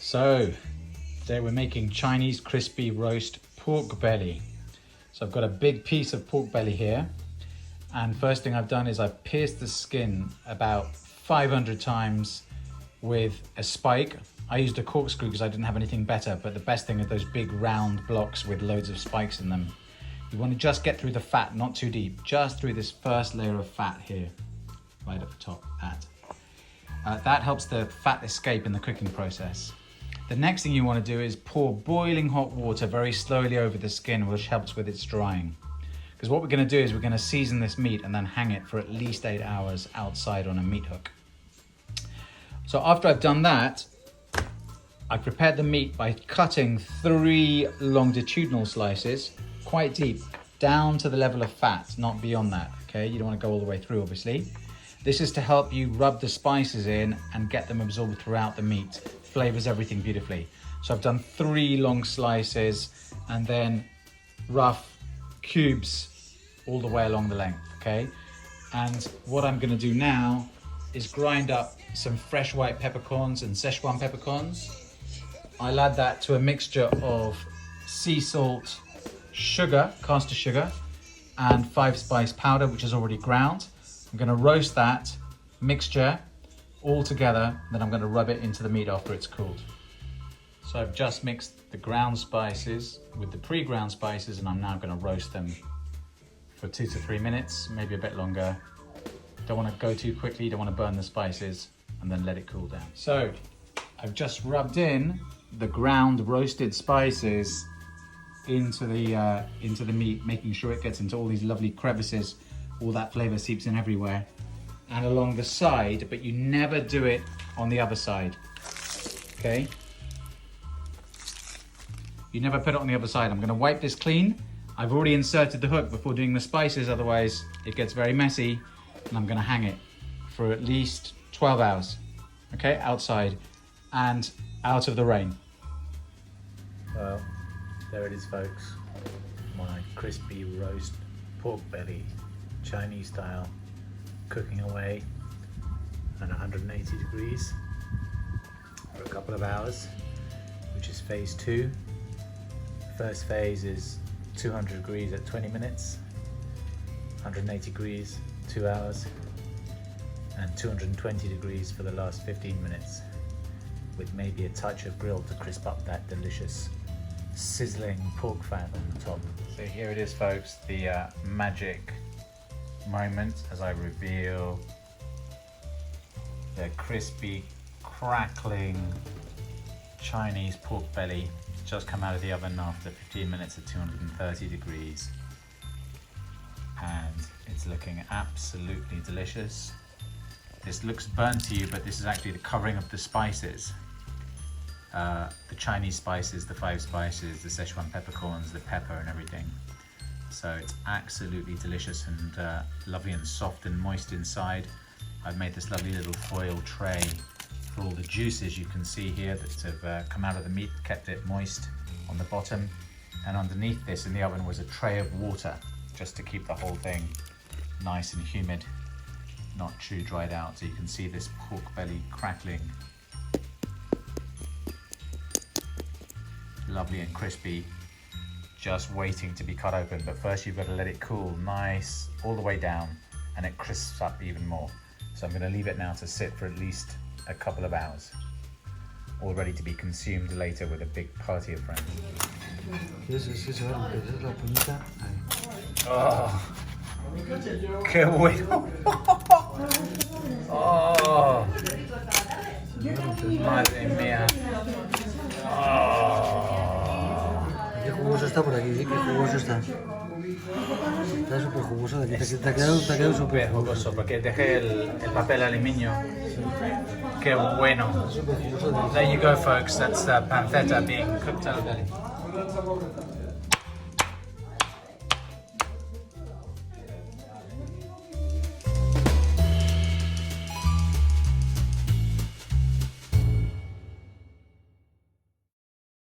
So today we're making Chinese crispy roast pork belly. So I've got a big piece of pork belly here, and first thing I've done is I've pierced the skin about 500 times with a spike. I used a corkscrew because I didn't have anything better, but the best thing are those big round blocks with loads of spikes in them. You want to just get through the fat, not too deep, just through this first layer of fat here, right at the top. That helps the fat escape in the cooking process. The next thing you want to do is pour boiling hot water very slowly over the skin, which helps with its drying. Because what we're going to do is we're going to season this meat and then hang it for at least 8 hours outside on a meat hook. So after I've done that, I've prepared the meat by cutting 3 longitudinal slices, quite deep, down to the level of fat, not beyond that, okay? You don't want to go all the way through, obviously. This is to help you rub the spices in and get them absorbed throughout the meat. Flavors everything beautifully. So I've done 3 long slices and then rough cubes all the way along the length, okay? And what I'm gonna do now is grind up some fresh white peppercorns and Szechuan peppercorns. I'll add that to a mixture of sea salt, sugar, caster sugar, and 5-spice powder, which is already ground. I'm gonna roast that mixture all together, then I'm gonna rub it into the meat after it's cooled. So I've just mixed the ground spices with the pre-ground spices, and I'm now gonna roast them for 2 to 3 minutes, maybe a bit longer. Don't wanna go too quickly, don't wanna burn the spices, and then let it cool down. So I've just rubbed in the ground roasted spices into the meat, making sure it gets into all these lovely crevices, all that flavor seeps in everywhere, and along the side, but you never do it on the other side, okay? You never put it on the other side. I'm gonna wipe this clean. I've already inserted the hook before doing the spices, otherwise it gets very messy, and I'm gonna hang it for at least 12 hours, okay, outside and out of the rain. Well, there it is, folks. My crispy roast pork belly, Chinese style, cooking away at 180 degrees for a couple of hours, which is phase 2. First phase is 200 degrees at 20 minutes, 180 degrees, 2 hours, and 220 degrees for the last 15 minutes, with maybe a touch of grill to crisp up that delicious sizzling pork fat on the top. So here it is, folks, the magic moment as I reveal the crispy, crackling Chinese pork belly just come out of the oven after 15 minutes at 230 degrees, and it's looking absolutely delicious. This looks burnt to you, but this is actually the covering of the spices, the Chinese spices, the 5 spices, the Szechuan peppercorns, the pepper and everything. So it's absolutely delicious and lovely and soft and moist inside. I've made this lovely little foil tray for all the juices you can see here that have come out of the meat, kept it moist on the bottom. And underneath this in the oven was a tray of water, just to keep the whole thing nice and humid, not too dried out. So you can see this pork belly crackling, lovely and crispy, just waiting to be cut open. But first you've got to let it cool nice all the way down, and it crisps up even more. So I'm going to leave it now to sit for at least a couple of hours, all ready to be consumed later with a big party of friends. Oh, qué bueno. Oh, madre mía. Qué jugoso está por aquí, qué jugoso está. Está súper jugoso, te ha quedado súper jugoso, porque dejé el papel aluminio. Qué bueno. There you go, folks. That's pancetta being cooked out.